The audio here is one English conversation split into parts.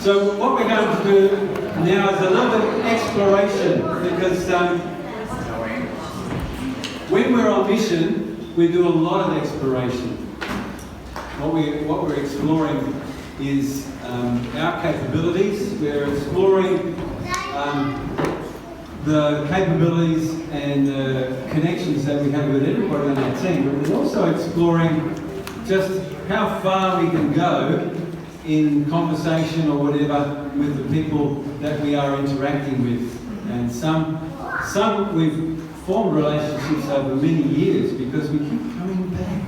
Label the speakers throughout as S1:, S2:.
S1: So what we're going to do now is a little bit of exploration, because when we're on mission, we do a lot of exploration. What we're exploring is our capabilities. We're exploring the capabilities and the connections that we have with everybody on our team, but we're also exploring just how far we can go in conversation or whatever with the people that we are interacting with. And some we've formed relationships over many years because we keep coming back.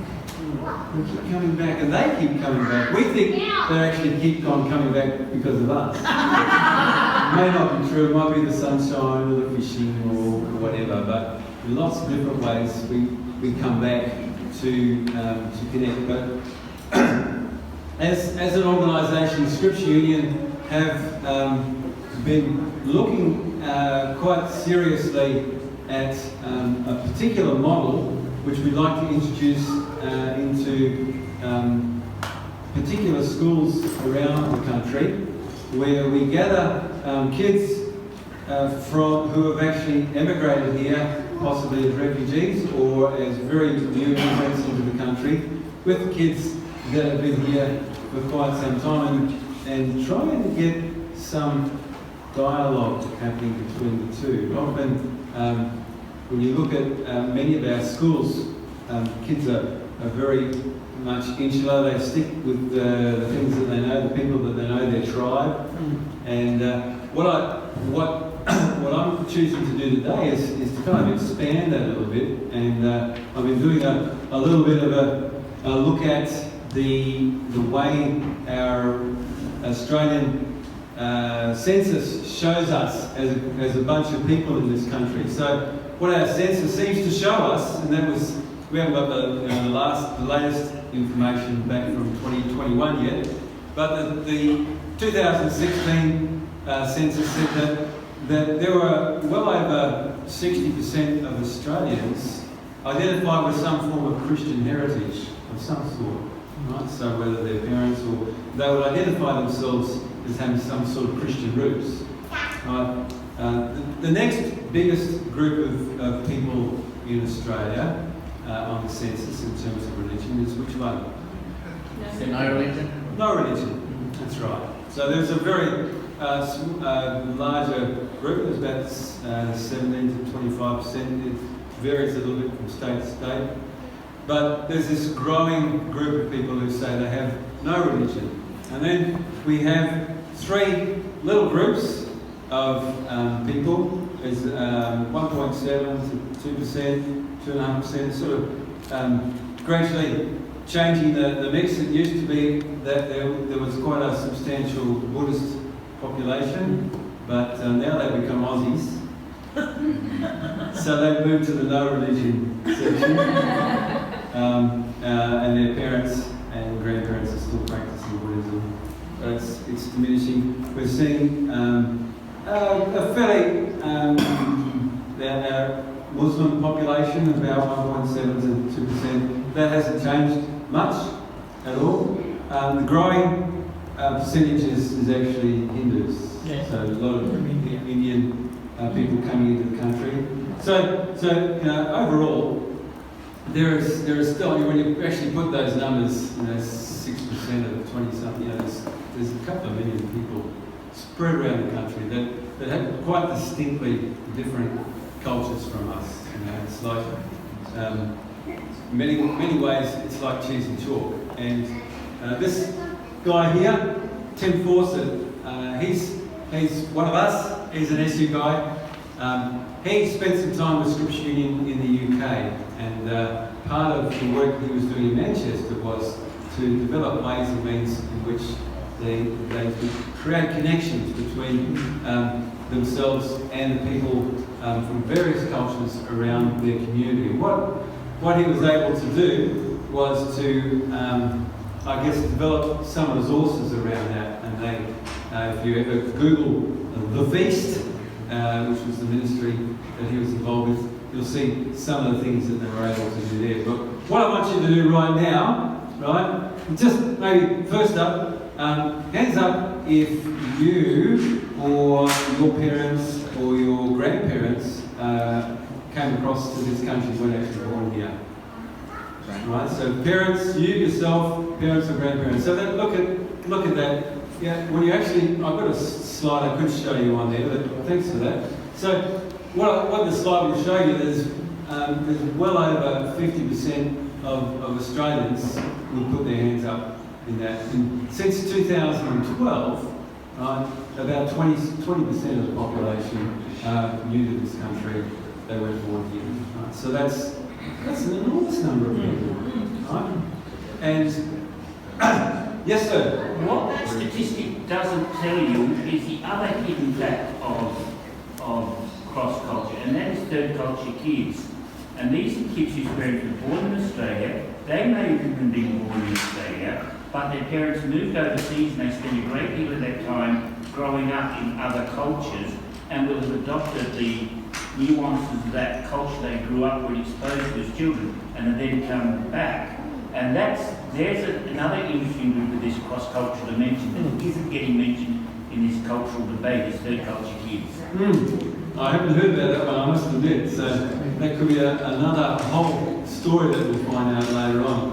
S1: We keep coming back, and they keep coming back. We think they actually keep on coming back because of us. It may not be true. It might be the sunshine or the fishing or whatever, but in lots of different ways we come back to connect. But as an organisation, Scripture Union have been looking quite seriously at a particular model which we'd like to introduce into particular schools around the country, where we gather kids who have actually emigrated here, possibly as refugees or as very new immigrants into the country, with kids that have been here for quite some time, and try and get some dialogue happening between the two. Often, when you look at many of our schools, kids are very much insular. They stick with the things that they know, the people that they know, their tribe. And what I'm choosing to do today is to kind of expand that a little bit. And I've been doing a little bit of a look at the way our Australian census shows us as a bunch of people in this country. So what our census seems to show us, and that was, we haven't got the latest information back from 2021 yet, but the 2016 census said that there were well over 60% of Australians identified with some form of Christian heritage of some sort. Right? So whether their parents or they would identify themselves as having some sort of Christian roots. The next biggest group of people in Australia on the census in terms of religion is which one?
S2: No religion?
S1: No religion, that's right. So there's a very larger group, there's about 17 to 25%. It varies a little bit from state to state. But there's this growing group of people who say they have no religion. And then we have three little groups of people. There's 1.7 to 2%, 2.5%, sort of gradually changing the mix. It used to be that there was quite a substantial Buddhist population, but now they've become Aussies. So they've moved to the no religion section. And their parents and grandparents are still practicing Buddhism. But it's diminishing. We're seeing a fairly Muslim population, about 1.7 to 2%. That hasn't changed much at all. The growing percentage is actually Hindus. Yeah. So a lot of Indian people coming into the country. So overall, there is still, when you actually put those numbers, 6% of 20-something, there's a couple of million people spread around the country that have quite distinctly different cultures from us. It's like, many ways, it's like cheese and chalk. And this guy here, Tim Fawcett, he's one of us. He's an SU guy. He spent some time with Scripture Union in the UK, and part of the work he was doing in Manchester was to develop ways and means in which they could create connections between themselves and the people from various cultures around their community. What he was able to do was to, develop some resources around that. And if you ever Google The Feast, which was the ministry that he was involved with, you'll see some of the things that they were able to do there. But what I want you to do right now, right, just maybe first up, hands up if you or your parents or your grandparents came across to this country when actually born here. Right, so parents, you yourself, parents or grandparents. So that, look at that. Yeah, when you actually, I've got a slide I could show you on there, but thanks for that. So what the slide will show you is there's well over 50% of Australians will put their hands up in that. And since 2012, right, about 20% of the population are new to this country. They weren't born here. Right? So that's an enormous number of people. Right? And yes, sir.
S3: What that statistic doesn't tell you is the other hidden fact of cross-culture, and that is third-culture kids. And these are kids whose parents were born in Australia. They may have even been born in Australia, but their parents moved overseas and they spent a great deal of their time growing up in other cultures and will have adopted the nuances of that culture they grew up with, exposed to as children, and have then come back. And there's another interesting group of this cross-cultural dimension that isn't getting mentioned in this cultural debate, is third-culture kids.
S1: I haven't heard about that one, I must admit, so that could be another whole story that we'll find out later on.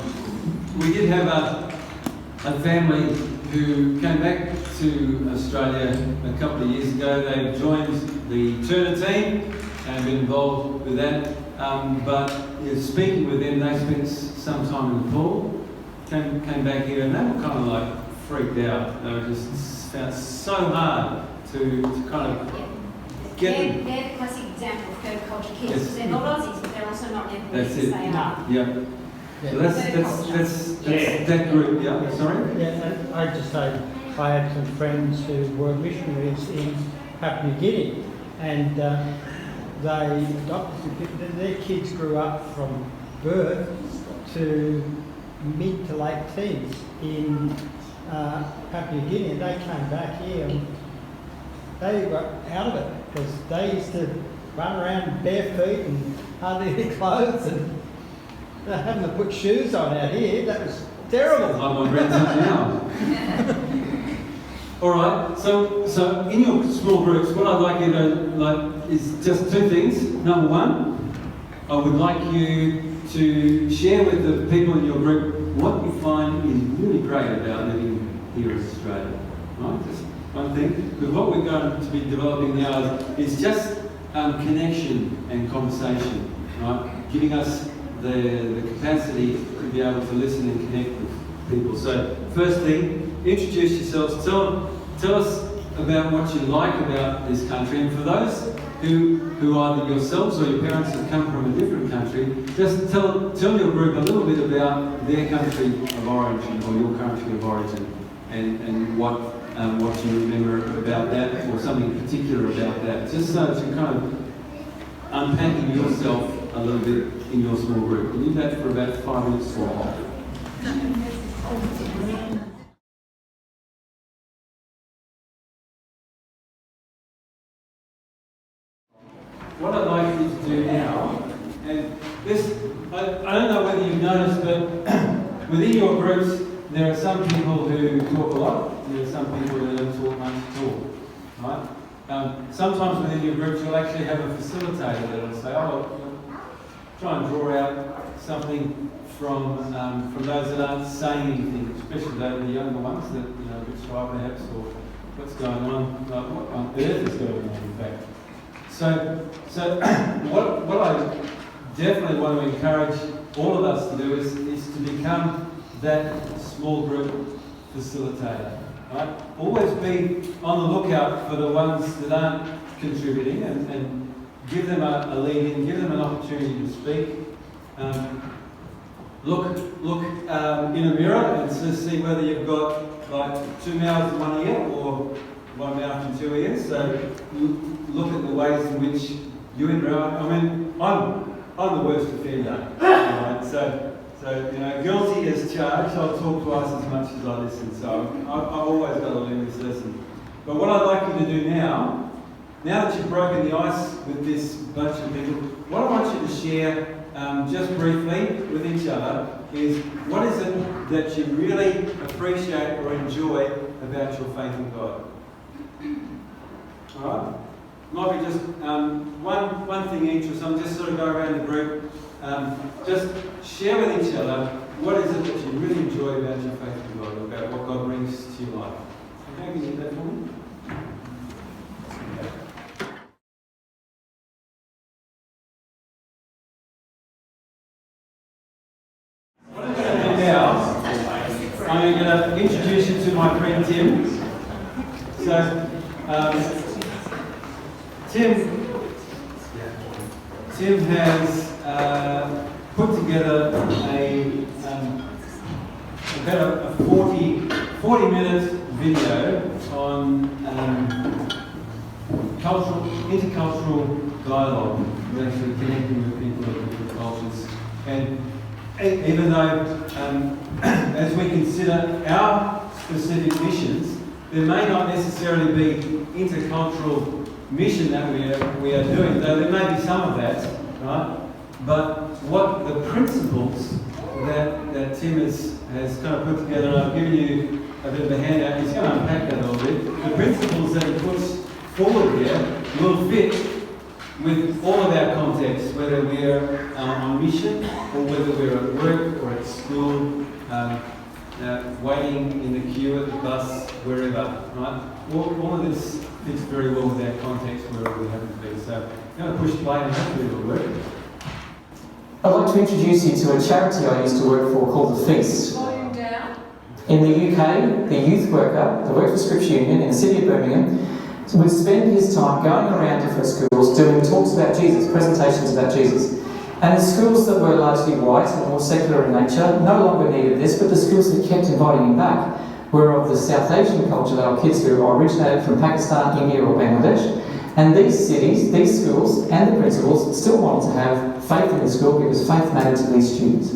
S1: We did have a family who came back to Australia a couple of years ago. They joined the Turner team and been involved with that. But speaking with them, they spent some time in the pool, came back here, and they were kind of like freaked out. They were just found so hard to kind of get them.
S4: They're the classic example of third culture kids.
S1: Yes.
S4: They're not Aussies, but they're also not Nepalese.
S1: That's it.
S4: They are.
S1: Yeah. So that's that group. Yeah. Sorry.
S5: Yeah, and I just say I had some friends who were missionaries in Papua New Guinea, and they adopted their kids grew up from birth to mid to late teens in Papua New Guinea, and they came back here and they were out of it because they used to run around bare feet and hardly any clothes, and having to put shoes on out here, that was terrible.
S1: I'm my grandson now. All right. So in your small groups, what I'd like you to is just two things. Number one, I would like you to share with the people in your group what you find is really great about living here in Australia. Right. Just one thing. Because what we're going to be developing now is just connection and conversation. Right. Giving us the capacity to be able to listen and connect with people. So first thing, introduce yourselves. Tell us about what you like about this country, and for those who either yourselves or your parents have come from a different country, just tell your group a little bit about their country of origin or your country of origin, and what you remember about that, or something particular about that, just so that you're kind of unpacking yourself a little bit in your small group. We'll do that for about 5 minutes or more. What I'd like you to do now, and this, I don't know whether you've noticed, but within your groups, there are some people who talk a lot, and there are some people who don't talk much at all, right? Sometimes within your groups, you'll actually have a facilitator that will say, oh, try and draw out something from those that aren't saying anything, especially the younger ones that, you know, a bit shy perhaps, or what's going on, like what on earth is going on, in fact. So what I definitely want to encourage all of us to do is to become that small group facilitator. Right? Always be on the lookout for the ones that aren't contributing, and give them a lead in, give them an opportunity to speak. Look in a mirror and see whether you've got like 2 mouths and 1 ear, or 1 mouth and 2 ears. So look at the ways in which you interact. I mean, I'm the worst offender. Right? So you know, guilty as charged. I'll talk twice as much as I listen. So I've always got to learn this lesson. But what I'd like you to do now that you've broken the ice with this bunch of people, what I want you to share just briefly with each other is what is it that you really appreciate or enjoy about your faith in God? Alright? Might be just one thing each, or something, just sort of go around the group. Just share with each other what is it that you really enjoy about your faith in God, about what God brings to your life. Okay, can you do that for me? What I'm going to do now, I'm going to introduce you to my friend Tim. So, Tim has put together about a 40-minute video on intercultural dialogue, actually connecting with people of different cultures. And even though, as we consider our specific missions, there may not necessarily be intercultural mission that we are doing, though there may be some of that, right? But what the principles that Tim has kind of put together, and I've given you a bit of a handout, he's going to unpack that a little bit. The principles that he puts forward here will fit with all of our contexts, whether we're on mission or whether we're at work or at school, waiting in the queue at the bus, wherever, right? All of this fits very well with our context wherever we happen to be. So I'm going to push play and hopefully it'll work.
S6: I'd like to introduce you to a charity I used to work for called The Feast. In the UK, the youth worker, the Work for Scripture Union in the city of Birmingham, would spend his time going around different schools doing talks about Jesus, presentations about Jesus. And the schools that were largely white and more secular in nature no longer needed this, but the schools that kept inviting him back were of the South Asian culture. They were kids who originated from Pakistan, India or Bangladesh. And these cities, these schools and the principals still wanted to have faith in the school because faith mattered to these students.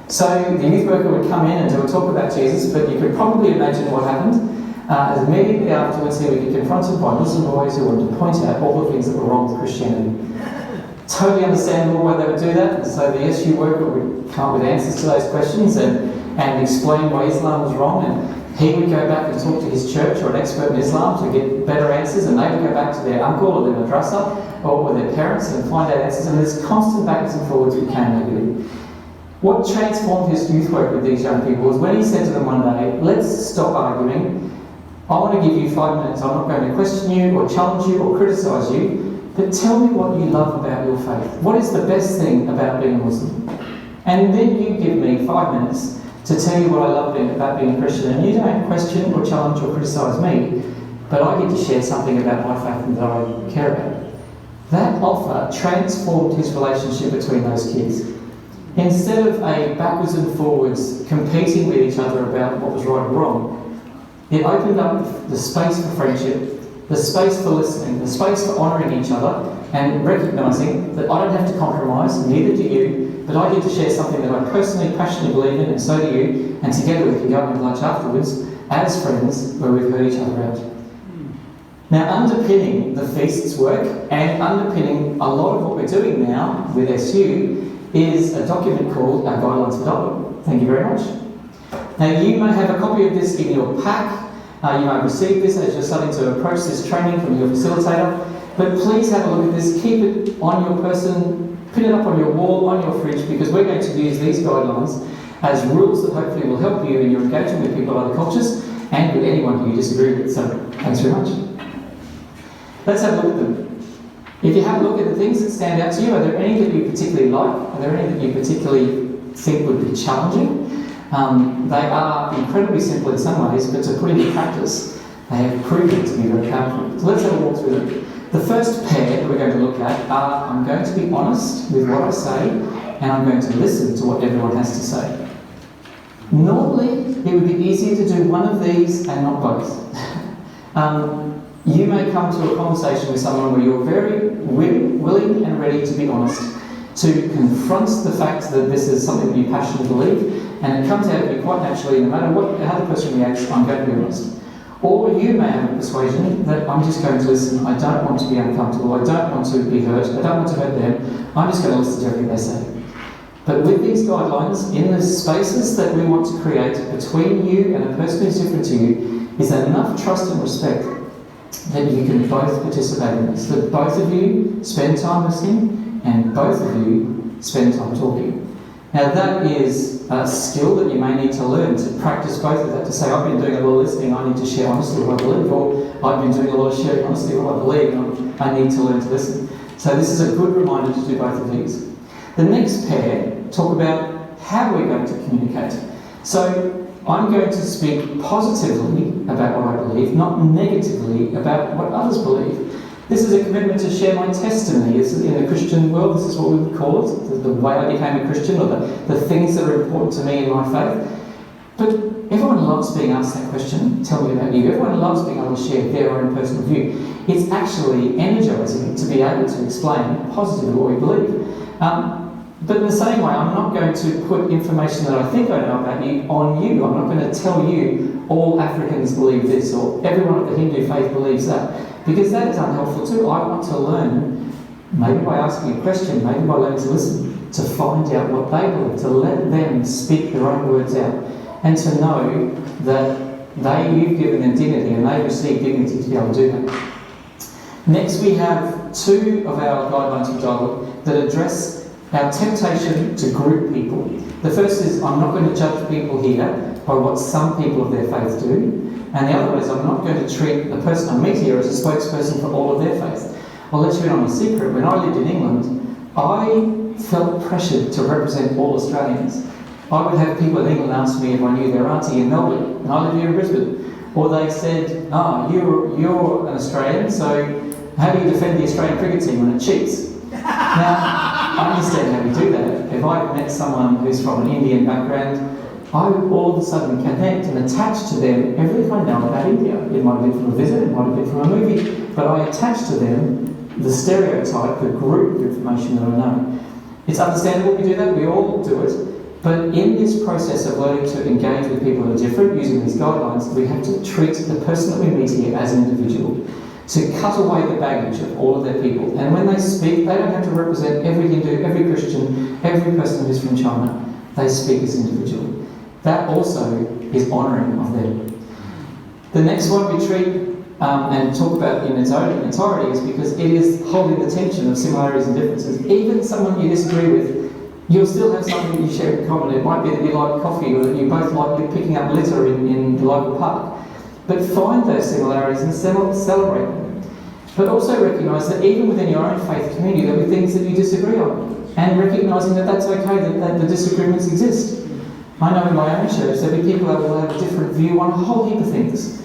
S6: So the youth worker would come in and do a talk about Jesus, but you could probably imagine what happened. Immediately afterwards, he would be confronted by Muslim boys who wanted to point out all the things that were wrong with Christianity. Totally understandable why they would do that, and so the SU worker would come up with answers to those questions and explain why Islam was wrong, and he would go back and talk to his church or an expert in Islam to get better answers, and they would go back to their uncle or their madrasa or their parents and find out answers, and there's constant backwards and forwards with negativity. What transformed his youth work with these young people was when he said to them one day, let's stop arguing. I want to give you 5 minutes. I'm not going to question you or challenge you or criticise you, but tell me what you love about your faith. What is the best thing about being a Muslim? And then you give me 5 minutes to tell you what I love about being a Christian. And you don't question or challenge or criticise me, but I get to share something about my faith that I care about. That offer transformed his relationship between those kids. Instead of a backwards and forwards competing with each other about what was right or wrong, it opened up the space for friendship, the space for listening, the space for honouring each other and recognising that I don't have to compromise, neither do you, but I get to share something that I personally, passionately believe in, and so do you, and together we can go and have lunch afterwards as friends where we've heard each other out. Now, underpinning the Feast's work and underpinning a lot of what we're doing now with SU is a document called Our Guidelines for Dialogue. Thank you very much. Now, you may have a copy of this in your pack. You may receive this as you're starting to approach this training from your facilitator. But please have a look at this. Keep it on your person, pin it up on your wall, on your fridge, because we're going to use these guidelines as rules that hopefully will help you in your engagement with people of other cultures and with anyone who you disagree with. So, thanks very much. Let's have a look at them. If you have a look at the things that stand out to you, are there any that you particularly like? Are there any that you particularly think would be challenging? They are incredibly simple in some ways, but to put into practice, they have proven to be very powerful. So let's have a walk through them. The first pair that we're going to look at are, I'm going to be honest with what I say, and I'm going to listen to what everyone has to say. Normally, it would be easier to do one of these and not both. You may come to a conversation with someone where you're very willing and ready to be honest, to confront the fact that this is something that you passionately believe, and it comes out of you quite naturally, no matter how the person reacts, I'm going to be honest. Or you may have a persuasion that I'm just going to listen, I don't want to be uncomfortable, I don't want to be hurt, I don't want to hurt them, I'm just going to listen to everything they say. But with these guidelines, in the spaces that we want to create between you and a person who's different to you, is there enough trust and respect that you can both participate in this, that both of you spend time listening and both of you spend time talking. Now that is a skill that you may need to learn to practice both of that, to say, I've been doing a lot of listening, I need to share honestly what I believe, or I've been doing a lot of sharing honestly what I believe, and I need to learn to listen. So this is a good reminder to do both of these. The next pair talk about how we're going to communicate. So I'm going to speak positively about what I believe, not negatively about what others believe. This is a commitment to share my testimony. In the Christian world, this is what we would call it, the way I became a Christian, or the things that are important to me in my faith. But everyone loves being asked that question, tell me about you. Everyone loves being able to share their own personal view. It's actually energising to be able to explain positively what we believe. But in the same way, I'm not going to put information that I think I know about you on you. I'm not going to tell you all Africans believe this, or everyone of the Hindu faith believes that, because that is unhelpful too. I want to learn, maybe by asking a question, maybe by learning to listen, to find out what they believe, to let them speak their own words out, and to know that you've given them dignity and they receive dignity to be able to do that. Next, we have two of our guidelines for dialogue that address our temptation to group people. The first is, I'm not going to judge people here by what some people of their faith do. And the other one is, I'm not going to treat the person I meet here as a spokesperson for all of their faith. I'll let you in on a secret. When I lived in England, I felt pressured to represent all Australians. I would have people in England ask me if I knew their auntie in Melbourne, and I live here in Brisbane. Or they said, you're an Australian, so how do you defend the Australian cricket team when it cheats? Now, I understand how we do that. If I met someone who's from an Indian background, I would all of a sudden connect and attach to them everything I know about India. It might have been from a visit, it might have been from a movie, but I attach to them the stereotype, the group of information that I know. It's understandable we do that, we all do it, but in this process of learning to engage with people who are different, using these guidelines, we have to treat the person that we meet here as an individual, to cut away the baggage of all of their people. And when they speak, they don't have to represent every Hindu, every Christian, every person who's from China. They speak as individual. That also is honouring of them. The next one we treat and talk about in its own entirety is because it is holding the tension of similarities and differences. Even someone you disagree with, you'll still have something that you share in common. It might be that you like coffee, or that you both like picking up litter in the local park. But find those similarities and celebrate them. But also recognise that even within your own faith community, there will be things that you disagree on. And recognising that that's okay, that the disagreements exist. I know in my own church there'll be people that will have a different view on a whole heap of things.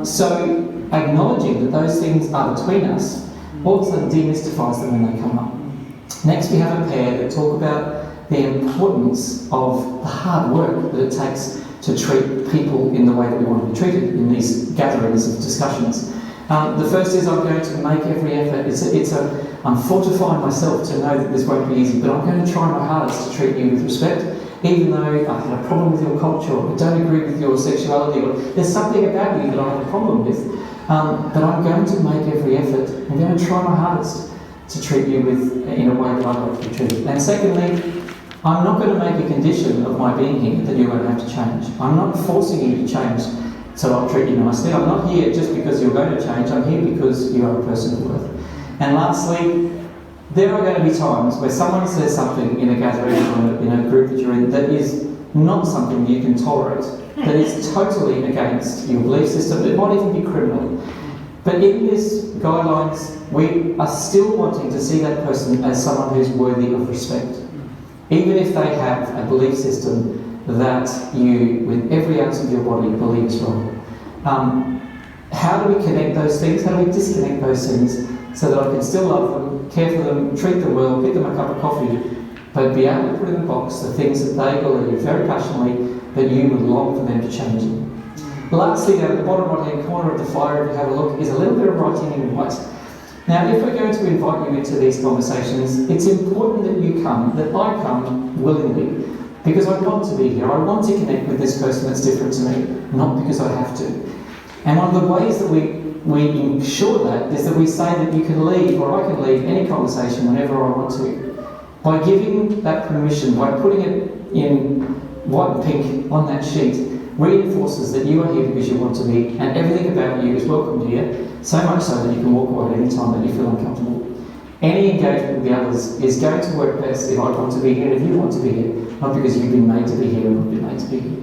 S6: So acknowledging that those things are between us also demystifies them when they come up. Next, we have a pair that talk about the importance of the hard work that it takes to treat people in the way that we want to be treated in these gatherings of discussions. The first is, I'm going to make every effort. I'm fortifying myself to know that this won't be easy, but I'm going to try my hardest to treat you with respect, even though I had a problem with your culture, or I don't agree with your sexuality, or there's something about you that I have a problem with. But I'm going to make every effort. I'm going to try my hardest to treat you in a way that I'd like to be treated. And secondly, I'm not going to make a condition of my being here that you're going to have to change. I'm not forcing you to change, so I'll treat you nicely. I'm not here just because you're going to change. I'm here because you are a person of worth. And lastly, there are going to be times where someone says something in a gathering or in a group that you're in that is not something you can tolerate, that is totally against your belief system. It might even be criminal. But in these guidelines, we are still wanting to see that person as someone who's worthy of respect. Even if they have a belief system that you, with every ounce of your body, believe is wrong. How do we connect those things? How do we disconnect those things so that I can still love them, care for them, treat them well, get them a cup of coffee, but be able to put in the box the things that they believe very passionately that you would long for them to change them. Lastly, down at the bottom right-hand corner of the flyer, if you have a look, is a little bit of writing in white. Now, if we're going to invite you into these conversations, it's important that you come, that I come willingly, because I want to be here. I want to connect with this person that's different to me, not because I have to. And one of the ways that we ensure that is that we say that you can leave, or I can leave, any conversation whenever I want to. By giving that permission, by putting it in white and pink on that sheet, reinforces that you are here because you want to be, and everything about you is welcomed here, so much so that you can walk away at any time that you feel uncomfortable. Any engagement with the others is going to work best if I want to be here and if you want to be here, not because you've been made to be here or not been made to be here.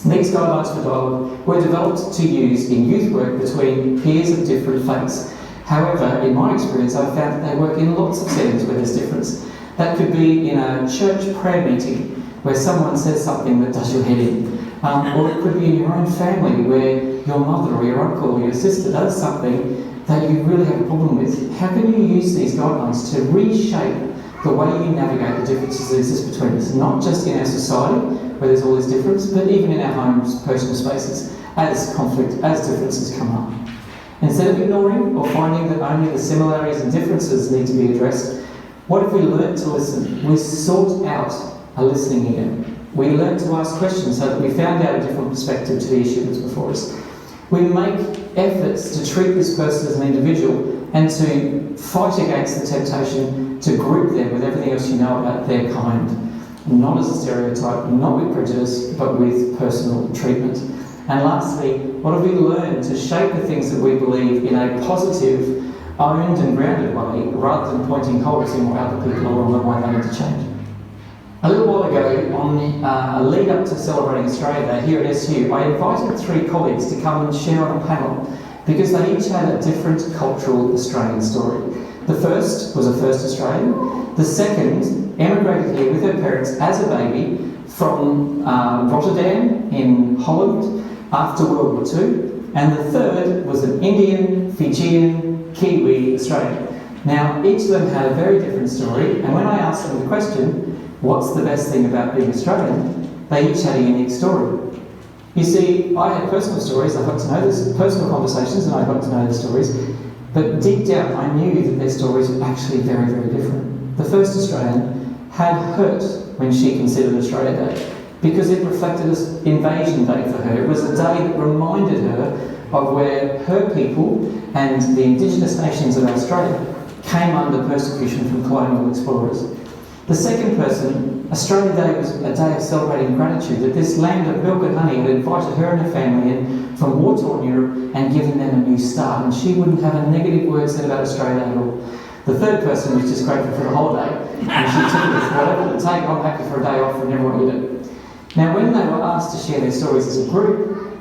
S6: These guidelines for dialogue were developed to use in youth work between peers of different faiths. However, in my experience, I've found that they work in lots of settings where there's difference. That could be in a church prayer meeting where someone says something that does your head in. Or it could be in your own family where your mother or your uncle or your sister does something that you really have a problem with. How can you use these guidelines to reshape the way you navigate the differences that exist between us, not just in our society, where there's all this difference, but even in our homes, personal spaces, as conflict, as differences come up. Instead of ignoring or finding that only the similarities and differences need to be addressed, what if we learn to listen? We sought out a listening ear. We learn to ask questions so that we found out a different perspective to the issue that's before us. We make efforts to treat this person as an individual and to fight against the temptation to group them with everything else you know about their kind. Not as a stereotype, not with prejudice, but with personal treatment. And lastly, what have we learned to shape the things that we believe in a positive, owned and grounded way, rather than pointing holes in what other people are on the way they need to change? A little while ago, on a lead up to celebrating Australia Day here at SU, I invited 3 colleagues to come and share on a panel because they each had a different cultural Australian story. The first was a first Australian. The second emigrated here with her parents as a baby from Rotterdam in Holland after World War II. And the third was an Indian, Fijian, Kiwi Australian. Now, each of them had a very different story, and when I asked them the question, what's the best thing about being Australian? They each had a unique story. You see, I had personal stories, I got to know this, personal conversations, and I got to know their stories, but deep down I knew that their stories were actually very, very different. The first Australian had hurt when she considered Australia Day, because it reflected as Invasion Day for her. It was a day that reminded her of where her people and the Indigenous nations of Australia came under persecution from colonial explorers. The second person, Australia Day was a day of celebrating gratitude that this land of milk and honey had invited her and her family in from war-torn Europe and given them a new start, and she wouldn't have a negative word said about Australia at all. The third person was just grateful for the holiday, and she took it as whatever it would take, I'm happy for a day off and everyone did it. Now, when they were asked to share their stories as a group,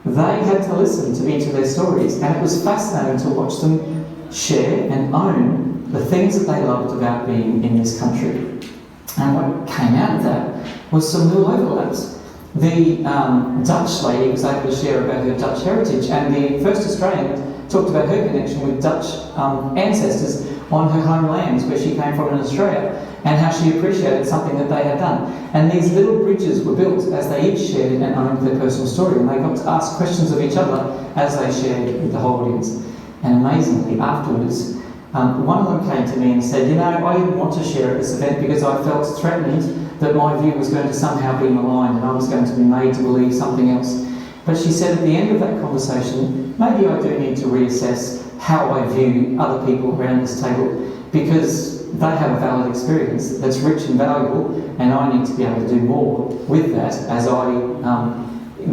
S6: they had to listen to each of their stories, and it was fascinating to watch them share and own the things that they loved about being in this country. And what came out of that was some little overlaps. The Dutch lady was able to share about her Dutch heritage, and the first Australian talked about her connection with Dutch ancestors on her homelands where she came from in Australia, and how she appreciated something that they had done. And these little bridges were built as they each shared and owned their personal story, and they got to ask questions of each other as they shared with the whole audience. And amazingly, afterwards, one of them came to me and said, you know, I didn't want to share at this event because I felt threatened that my view was going to somehow be maligned and I was going to be made to believe something else. But she said at the end of that conversation, maybe I do need to reassess how I view other people around this table, because they have a valid experience that's rich and valuable, and I need to be able to do more with that as I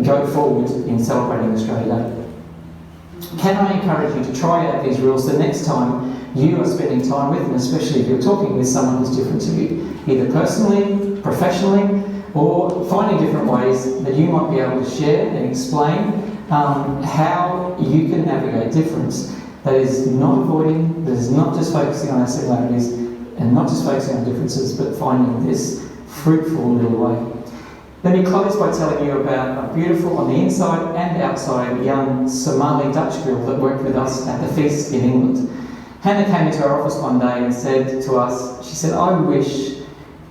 S6: go forward in celebrating Australia Day. Can I encourage you to try out these rules the next time you are spending time with, and especially if you're talking with someone who's different to you, either personally, professionally, or finding different ways that you might be able to share and explain how you can navigate difference that is not avoiding, that is not just focusing on our similarities and not just focusing on differences, but finding this fruitful middle way. Let me close by telling you about a beautiful, on the inside and outside, young Somali Dutch girl that worked with us at the feast in England. Hannah came into our office one day and said to us, she said, I wish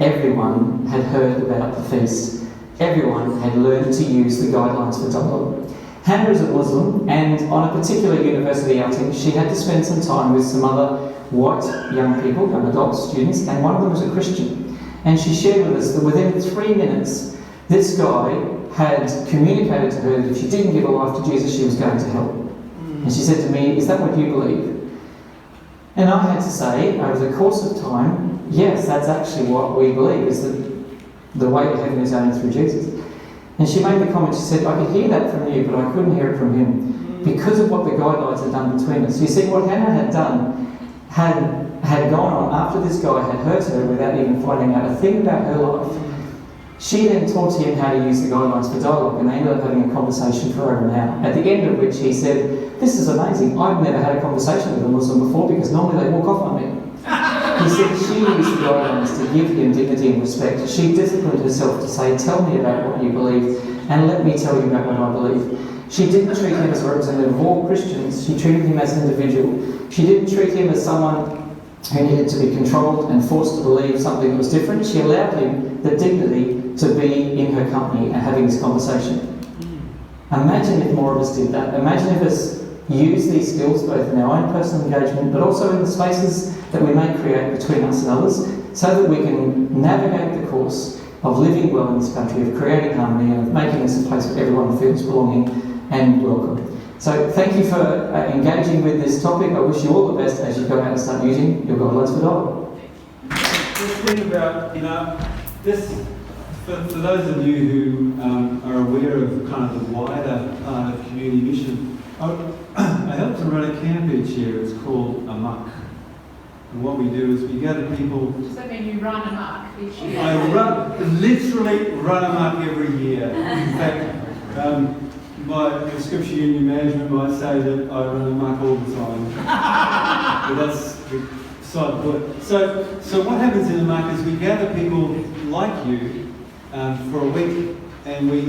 S6: everyone had heard about the feast. Everyone had learned to use the guidelines for dialogue. Hannah is a Muslim, and on a particular university outing, she had to spend some time with some other white young people, young adult students, and one of them was a Christian. And she shared with us that within 3 minutes, this guy had communicated to her that if she didn't give her life to Jesus, she was going to hell. And she said to me, is that what you believe? And I had to say, over the course of time, yes, that's actually what we believe, is that the way to heaven is only through Jesus. And she made the comment, she said, I could hear that from you, but I couldn't hear it from him because of what the guidelines had done between us. You see, what Hannah had done had gone on after this guy had hurt her without even finding out a thing about her life. She then taught him how to use the guidelines for dialogue, and they ended up having a conversation for over an hour, at the end of which he said, this is amazing, I've never had a conversation with a Muslim before because normally they walk off on me. He said she used the guidelines to give him dignity and respect. She disciplined herself to say, tell me about what you believe and let me tell you about what I believe. She didn't treat him as a representative of all Christians, she treated him as an individual. She didn't treat him as someone who needed to be controlled and forced to believe something that was different. She allowed him the dignity to be in her company and having this conversation. Imagine if more of us did that. Imagine if us use these skills both in our own personal engagement but also in the spaces that we may create between us and others, so that we can navigate the course of living well in this country, of creating harmony and of making this a place where everyone feels belonging and welcome. So thank you for engaging with this topic. I wish you all the best as you go out and start using your guidelines for dialogue.
S1: Just think about, this, for those of you who are aware of kind of the wider part of community mission, I help to run a camp each year. It's called Amok. And what we do is we gather people.
S7: Does that mean you run amok each year?
S1: I literally run amok every year. In fact, my Scripture Union management might say that I run amok all the time. But that's beside the point. So what happens in Amok is we gather people like you for a week, and we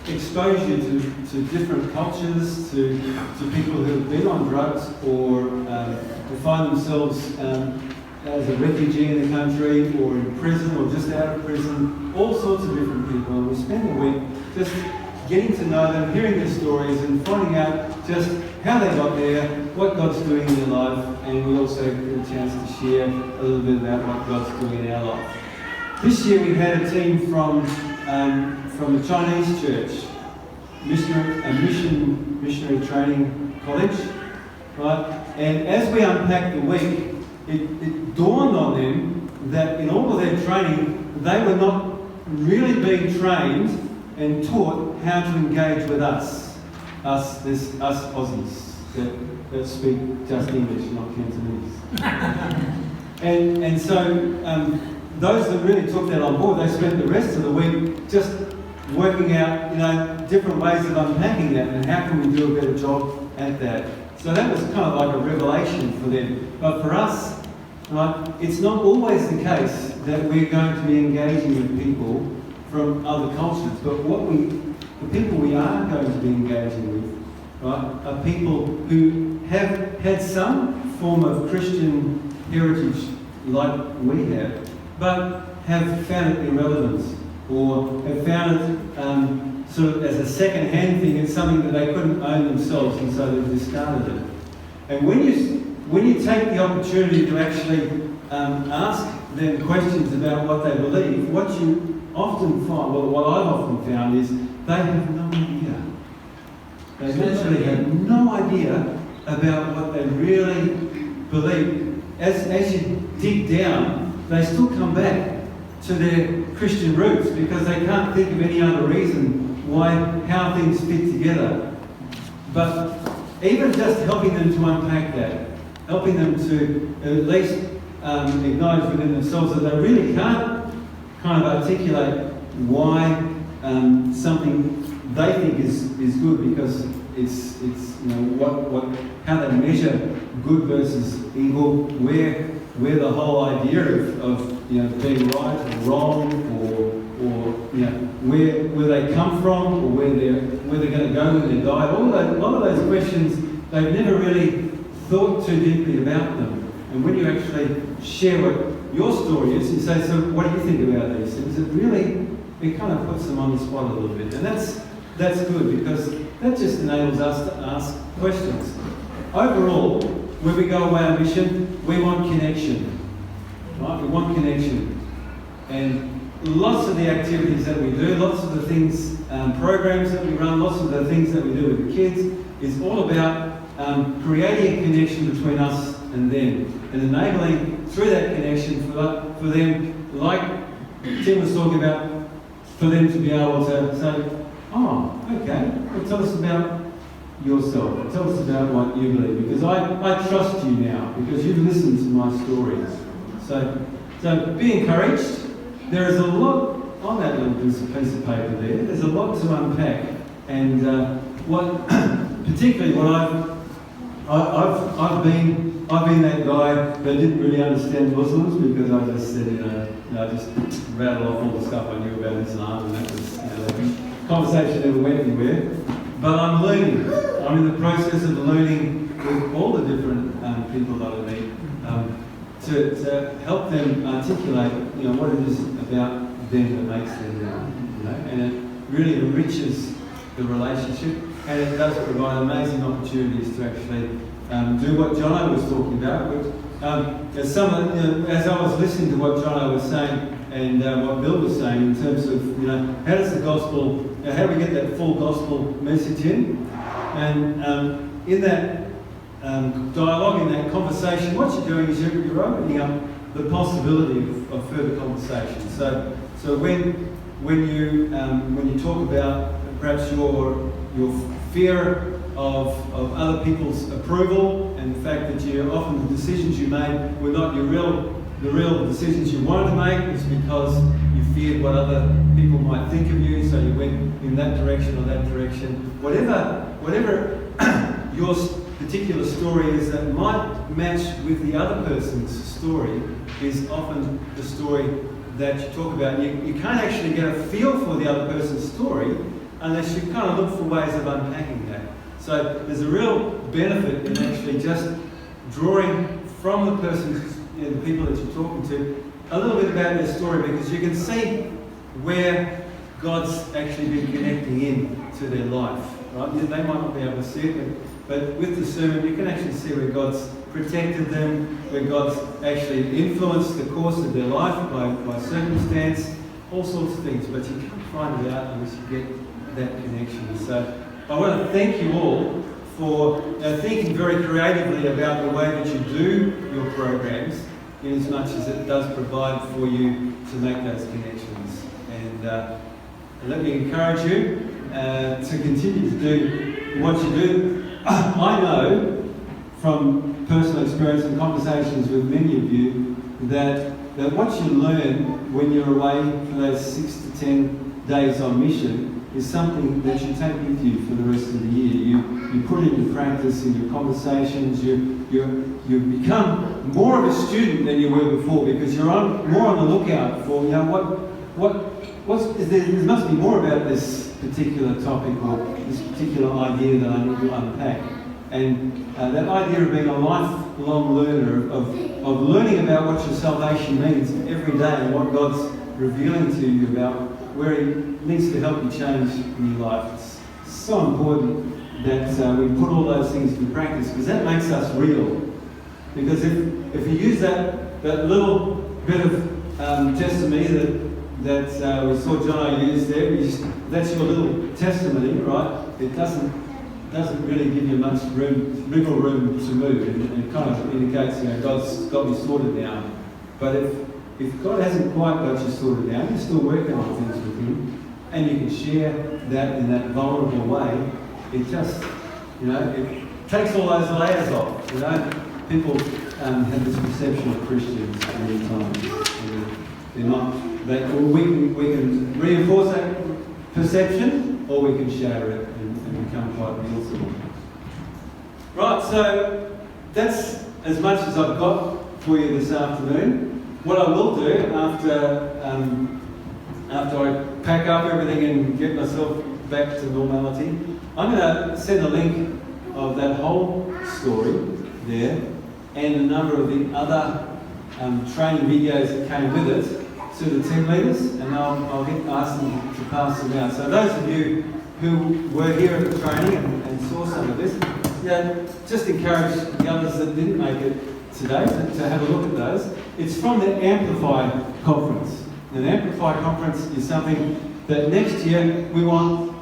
S1: expose you to different cultures, to people who have been on drugs or who find themselves as a refugee in the country or in prison or just out of prison, all sorts of different people. And we spend a week just getting to know them, hearing their stories and finding out just how they got there, what God's doing in their life, and we also get a chance to share a little bit about what God's doing in our life. This year we had a team from the Chinese church, missionary training college, right? And as we unpacked the week, it dawned on them that in all of their training, they were not really being trained and taught how to engage with us Aussies that speak just English, not Cantonese. and so those that really took that on board, they spent the rest of the week just working out, different ways of unpacking that and how can we do a better job at that. So that was kind of like a revelation for them. But for us, right, it's not always the case that we're going to be engaging with people from other cultures, but the people we are going to be engaging with, right, are people who have had some form of Christian heritage like we have, but have found it irrelevant or have found it sort of as a second-hand thing. It's something that they couldn't own themselves, and so they've discarded it. And when you take the opportunity to actually ask them questions about what they believe, what you often find, well, what I've often found is they have no idea. They literally have no idea about what they really believe. As you dig down, they still come back to their Christian roots because they can't think of any other reason how things fit together. But even just helping them to unpack that, helping them to at least acknowledge within themselves that they really can't kind of articulate why something they think is good, because it's how they measure good versus evil, where the whole idea of being right or wrong, or where they come from, or where they're going to go when they die. A lot of those questions, they've never really thought too deeply about them. And when you actually share what your story is, you say, so what do you think about these things? It kind of puts them on the spot a little bit. And that's good, because that just enables us to ask questions. Overall, when we go away on mission, we want connection. Right? We want connection. And lots of the activities that we do, lots of the things, programs that we run, lots of the things that we do with the kids is all about creating a connection between us and them, and enabling through that connection for them, like Tim was talking about, for them to be able to say, oh, okay, well, tell us about yourself, tell us about what you believe, because I trust you now, because you've listened to my stories. So be encouraged. There is a lot on that little piece of paper there. There's a lot to unpack, and particularly what I've been that guy that didn't really understand Muslims, because I just said, I just rattled off all the stuff I knew about Islam, and that was, the conversation never went anywhere. But I'm learning. I'm in the process of learning with all the different people that I meet to help them articulate, what it is about them that makes them them, and it really enriches the relationship, and it does provide amazing opportunities to actually do what Jono was talking about. As I was listening to what Jono was saying and what Bill was saying in terms of, how does the gospel, how do we get that full gospel message in? And in that dialogue, in that conversation, what you're doing is you're opening up the possibility of further conversation. So when you talk about perhaps your fear of other people's approval, and the fact that often the decisions you made were not the real decisions you wanted to make, it's because you feared what other people might think of you, so you went in that direction or that direction. Whatever your particular story is that might match with the other person's story is often the story that you talk about. You can't actually get a feel for the other person's story unless you kind of look for ways of unpacking that. So there's a real benefit in actually just drawing from the person, the people that you're talking to, a little bit about their story, because you can see where God's actually been connecting in to their life. Right? They might not be able to see it, but with the sermon you can actually see where God's protected them, where God's actually influenced the course of their life by circumstance, all sorts of things, but you can't find it out unless you get that connection. So I want to thank you all for thinking very creatively about the way that you do your programs, in as much as it does provide for you to make those connections. And let me encourage you to continue to do what you do. I know from personal experience and conversations with many of you that what you learn when you're away for those 6 to 10 days on mission is something that you take with you for the rest of the year. You put it into practice in your conversations. You become more of a student than you were before, because you're more on the lookout for, there must be more about this particular topic or this particular idea that I need to unpack. And that idea of being a lifelong learner, of learning about what your salvation means every day and what God's revealing to you about where He needs to help you change in your life. It's so important that we put all those things into practice, because that makes us real. Because if you use that little bit of testimony that we saw Jono use there, that's your little testimony, right? It doesn't really give you much wiggle room to move. It kind of indicates, God's got me sorted now. But if God hasn't quite got you sorted out, you're still working on things with Him, and you can share that in that vulnerable way, it just, it takes all those layers off. People have this perception of Christians many times. They're not. We can reinforce that perception, or we can shatter it and become quite real to them. Right, so that's as much as I've got for you this afternoon. What I will do after I pack up everything and get myself back to normality, I'm going to send a link of that whole story there and a number of the other training videos that came with it to the team leaders, and I'll ask them to pass them out. So those of you who were here at the training and saw some of this, just encourage the others that didn't make it today to have a look at those. It's from the Amplify conference. Now, the Amplify conference is something that next year we want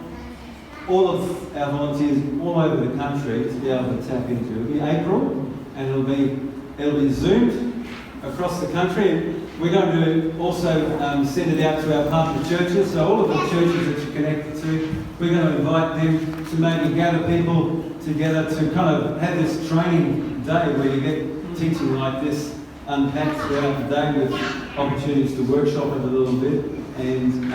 S1: all of our volunteers all over the country to be able to tap into. It'll be April, and it'll be it'll be zoomed across the country. We're going to also send it out to our partner churches, so all of the churches that you're connected to, we're going to invite them to maybe gather people together to kind of have this training day where you get teaching like this unpacked throughout the day with opportunities to workshop it a little bit. And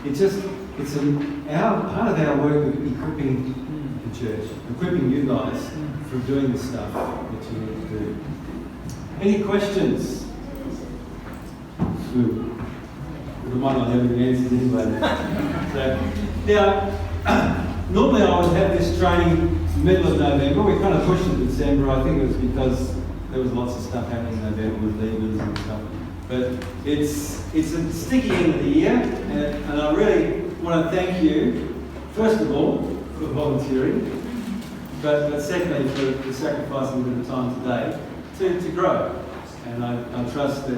S1: it's part of our work of equipping the church, equipping you guys for doing the stuff that you need to do. Any questions? We might not have any answers anyway. So, now, normally I would have this training middle of November. We kind of pushed it to December. I think it was because there was lots of stuff happening in November with leaders and stuff. But it's a sticky end of the year, and I really want to thank you, first of all, for volunteering, but secondly for sacrificing a bit of time today to grow. And I trust that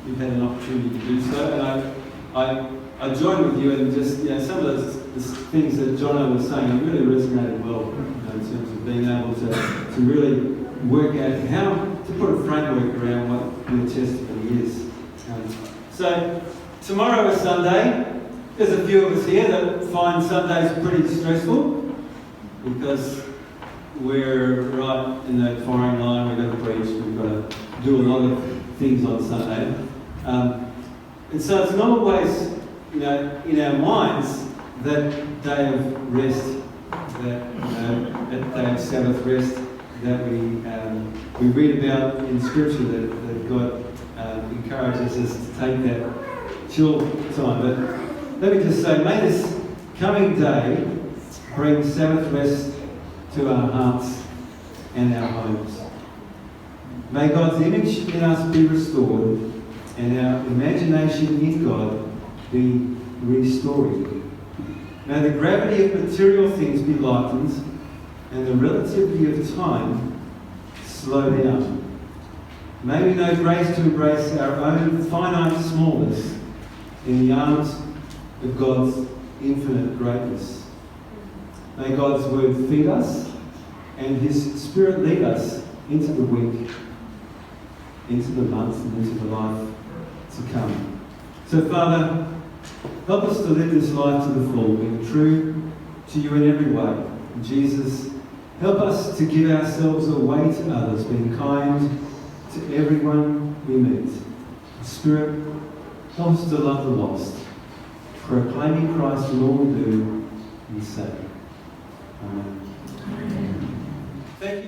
S1: you've had an opportunity to do so. And I join with you in just some of those things that Jono was saying. It really resonated well in terms of being able to really work out how to put a framework around what your testimony is. So tomorrow is Sunday. There's a few of us here that find Sundays pretty stressful because we're right in the firing line. We've got to preach. We've got to do a lot of things on Sunday. And so it's not always, in our minds that day of rest, that day of Sabbath rest that we read about in Scripture that God encourages us to take that chill time. But let me just say, may this coming day bring Sabbath rest to our hearts and our homes. May God's image in us be restored and our imagination in God be restored. May the gravity of material things be lightened and the relativity of time slow down. May we know grace to embrace our own finite smallness in the arms of God's infinite greatness. May God's word feed us and His Spirit lead us into the week, into the months and into the life to come. So Father, help us to live this life to the full, being true to you in every way. And Jesus, help us to give ourselves away to others, being kind to everyone we meet. Spirit, help us to love the lost, proclaiming Christ in all we do and say. Amen. Thank you.